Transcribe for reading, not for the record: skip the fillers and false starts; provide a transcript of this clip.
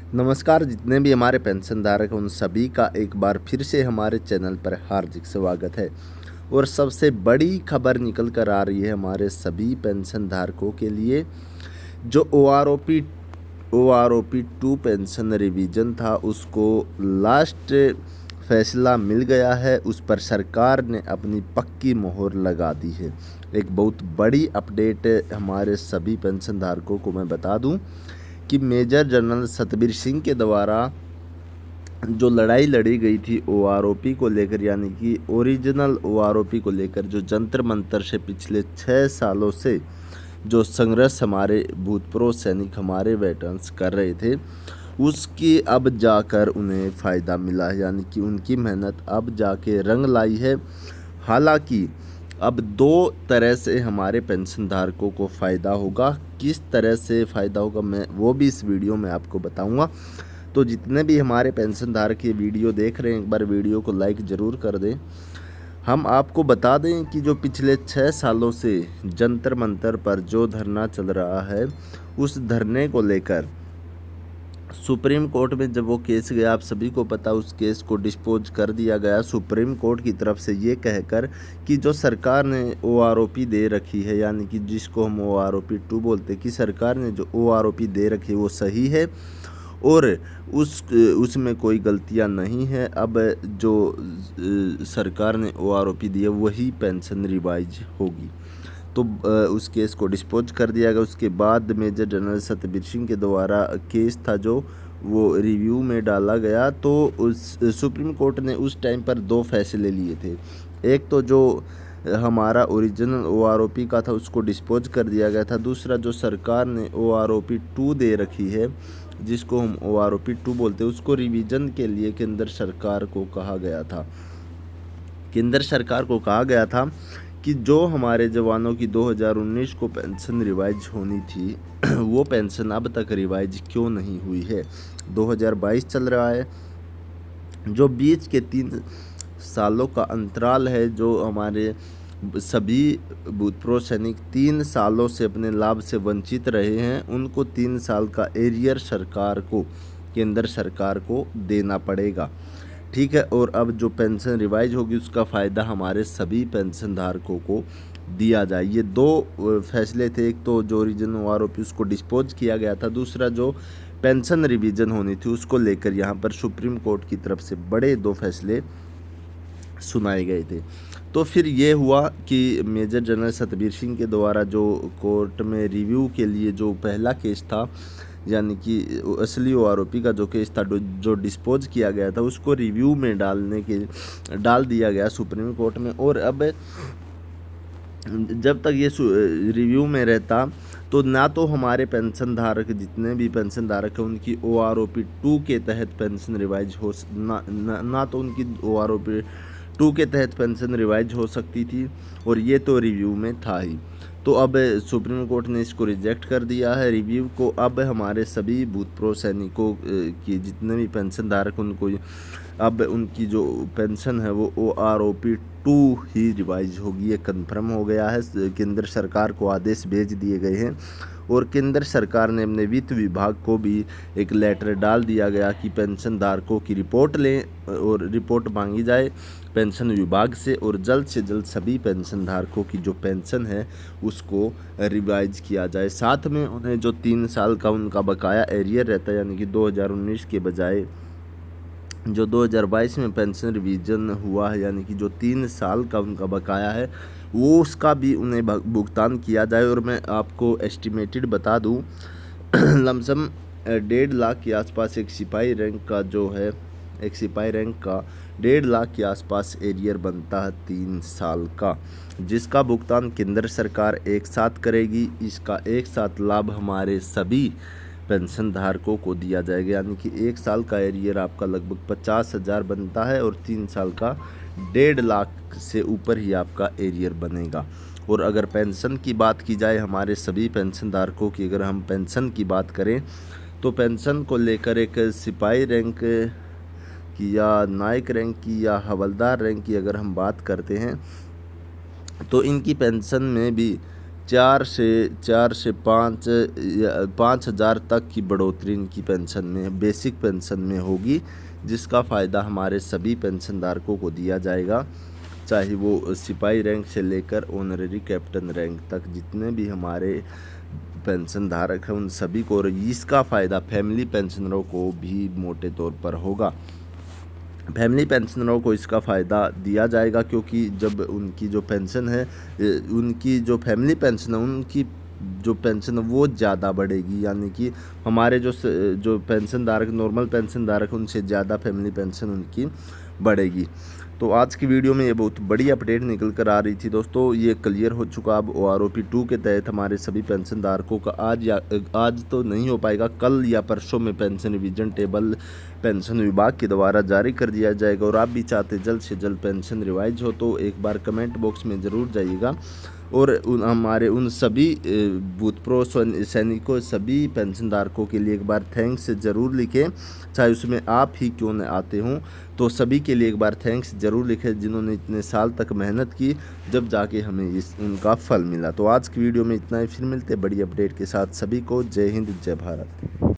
नमस्कार, जितने भी हमारे पेंशनधारक हैं उन सभी का एक बार फिर से हमारे चैनल पर हार्दिक स्वागत है। और सबसे बड़ी खबर निकल कर आ रही है हमारे सभी पेंशनधारकों के लिए। जो O R O P 2 pension revision था उसको लास्ट फैसला मिल गया है। उस पर सरकार ने अपनी पक्की मोहर लगा दी है। एक बहुत बड़ी अपडेट हमारे सभी पेंशनधारकों को मैं बता दूं कि मेजर जनरल सतबीर सिंह के द्वारा जो लड़ाई लड़ी गई थी ओआरओपी को लेकर, यानी कि ओरिजिनल ओआरओपी को लेकर, जो जंतर मंतर से पिछले 6 सालों से जो संघर्ष हमारे भूतपूर्व सैनिक, हमारे वेटरन्स कर रहे थे, उसकी अब जाकर उन्हें फ़ायदा मिला है। यानी कि उनकी मेहनत अब जाके रंग लाई है। हालांकि अब दो तरह से हमारे पेंशनधारकों को फ़ायदा होगा। किस तरह से फ़ायदा होगा मैं वो भी इस वीडियो में आपको बताऊंगा। तो जितने भी हमारे पेंशनधारक ये वीडियो देख रहे हैं, एक बार वीडियो को लाइक ज़रूर कर दें। हम आपको बता दें कि जो पिछले 6 सालों से जंतर मंतर पर जो धरना चल रहा है, उस धरने को लेकर सुप्रीम कोर्ट में जब वो केस गया, आप सभी को पता, उस केस को डिस्पोज कर दिया गया सुप्रीम कोर्ट की तरफ से, ये कहकर कि जो सरकार ने ओआरओपी दे रखी है, यानी कि जिसको हम ओआरओपी 2 बोलते हैं, कि सरकार ने जो ओआरओपी दे रखी है वो सही है और उसमें कोई गलतियां नहीं है। अब जो सरकार ने ओआरओपी दी है वही पेंशन रिवाइज होगी। तो उस केस को डिस्पोज कर दिया गया। उसके बाद मेजर जनरल सतबीर सिंह के द्वारा केस था जो वो रिव्यू में डाला गया। तो उस सुप्रीम कोर्ट ने उस टाइम पर दो फैसले लिए थे। एक तो जो हमारा ओरिजिनल ओआरओपी का था उसको डिस्पोज कर दिया गया था। दूसरा जो सरकार ने ओआरओपी 2 दे रखी है, जिसको हम ओआरओपी 2 बोलते हैं, उसको रिवीजन के लिए केंद्र सरकार को कहा गया था। केंद्र सरकार को कहा गया था कि जो हमारे जवानों की 2019 को पेंशन रिवाइज होनी थी वो पेंशन अब तक रिवाइज क्यों नहीं हुई है। 2022 चल रहा है, जो बीच के 3 सालों का अंतराल है, जो हमारे सभी भूतपूर्व सैनिक 3 सालों से अपने लाभ से वंचित रहे हैं, उनको 3 साल का एरियर सरकार को, केंद्र सरकार को देना पड़ेगा। ठीक है। और अब जो पेंशन रिवाइज होगी उसका फ़ायदा हमारे सभी पेंशन धारकों को दिया जाए। ये दो फैसले थे। एक तो जो ओरिजिनल ओआरओपी उसको डिस्पोज किया गया था, दूसरा जो पेंशन रिवीजन होनी थी उसको लेकर यहाँ पर सुप्रीम कोर्ट की तरफ से बड़े 2 फैसले सुनाए गए थे। तो फिर ये हुआ कि मेजर जनरल सतबीर सिंह के द्वारा जो कोर्ट में रिव्यू के लिए जो पहला केस था, यानी कि असली ओआरओपी का जो केस था जो डिस्पोज किया गया था, उसको रिव्यू में डाल दिया गया सुप्रीम कोर्ट में। और अब जब तक ये रिव्यू में रहता तो ना तो हमारे पेंशन धारक, जितने भी पेंशन धारक हैं, उनकी ओआरओपी 2 के तहत पेंशन रिवाइज हो ना तो उनकी ओआरओपी 2 के तहत पेंशन रिवाइज हो सकती थी, और ये तो रिव्यू में था ही। तो अब सुप्रीम कोर्ट ने इसको रिजेक्ट कर दिया है रिव्यू को। अब हमारे सभी भूतपूर्व सैनिकों की जितने भी पेंशन धारक, उनको अब उनकी जो पेंशन है वो ओआरओपी 2 ही रिवाइज होगी। ये कंफर्म हो गया है। केंद्र सरकार को आदेश भेज दिए गए हैं और केंद्र सरकार ने अपने वित्त विभाग को भी एक लेटर डाल दिया गया कि पेंशन धारकों की रिपोर्ट लें और रिपोर्ट मांगी जाए पेंशन विभाग से, और जल्द से जल्द सभी पेंशन धारकों की जो पेंशन है उसको रिवाइज किया जाए। साथ में उन्हें जो 3 साल का उनका बकाया एरियर रहता है, यानी कि 2019 के बजाय जो 2022 में पेंशन रिवीजन हुआ है, यानी कि जो 3 साल का उनका बकाया है, वो उसका भी उन्हें भुगतान किया जाए। और मैं आपको एस्टिमेटेड बता दूं, लमसम 1.5 लाख के आसपास एक सिपाही रैंक का जो है, एक सिपाही रैंक का 1.5 लाख के आसपास एरियर बनता है 3 साल का, जिसका भुगतान केंद्र सरकार एक साथ करेगी। इसका एक साथ लाभ हमारे सभी पेंशन धारकों को दिया जाएगा। यानी कि 1 साल का एरियर आपका लगभग 50,000 बनता है और 3 साल का 1.5 लाख से ऊपर ही आपका एरियर बनेगा। और अगर पेंशन की बात की जाए, हमारे सभी पेंशन धारकों की अगर हम पेंशन की बात करें, तो पेंशन को लेकर एक सिपाही रैंक की या नायक रैंक की या हवलदार रैंक की अगर हम बात करते हैं, तो इनकी पेंशन में भी 4 से 5,000 तक की बढ़ोतरी इनकी पेंशन में, बेसिक पेंशन में होगी, जिसका फ़ायदा हमारे सभी पेंशनधारकों को दिया जाएगा, चाहे वो सिपाही रैंक से लेकर ऑनरेरी कैप्टन रैंक तक जितने भी हमारे पेंशन धारक हैं उन सभी को। और इसका फ़ायदा फैमिली पेंशनरों को भी मोटे तौर पर होगा। फैमिली पेंशनरों को इसका फ़ायदा दिया जाएगा, क्योंकि जब उनकी जो पेंशन है, उनकी जो फैमिली पेंशन है, उनकी जो पेंशन है वो ज़्यादा बढ़ेगी, यानी कि हमारे जो पेंशन धारक, नॉर्मल पेंशन धारक, उनसे ज़्यादा फैमिली पेंशन उनकी बढ़ेगी। तो आज की वीडियो में ये बहुत बड़ी अपडेट निकल कर आ रही थी दोस्तों, ये क्लियर हो चुका। अब OROP 2 के तहत हमारे सभी पेंशन धारकों का आज तो नहीं हो पाएगा, कल या परसों में पेंशन रिवीजन टेबल पेंशन विभाग के द्वारा जारी कर दिया जाएगा। और आप भी चाहते जल्द से जल्द पेंशन रिवाइज हो तो एक बार कमेंट बॉक्स में ज़रूर जाइएगा और हमारे उन सभी भूतपूर्व सैनिकों, सभी पेंशनधारकों के लिए एक बार थैंक्स ज़रूर लिखें, चाहे उसमें आप ही क्यों न आते हों। तो सभी के लिए एक बार थैंक्स ज़रूर लिखें जिन्होंने इतने साल तक मेहनत की, जब जाके हमें उनका फल मिला। तो आज की वीडियो में इतना ही, फिर मिलते बड़ी अपडेट के साथ। सभी को जय हिंद, जय भारत।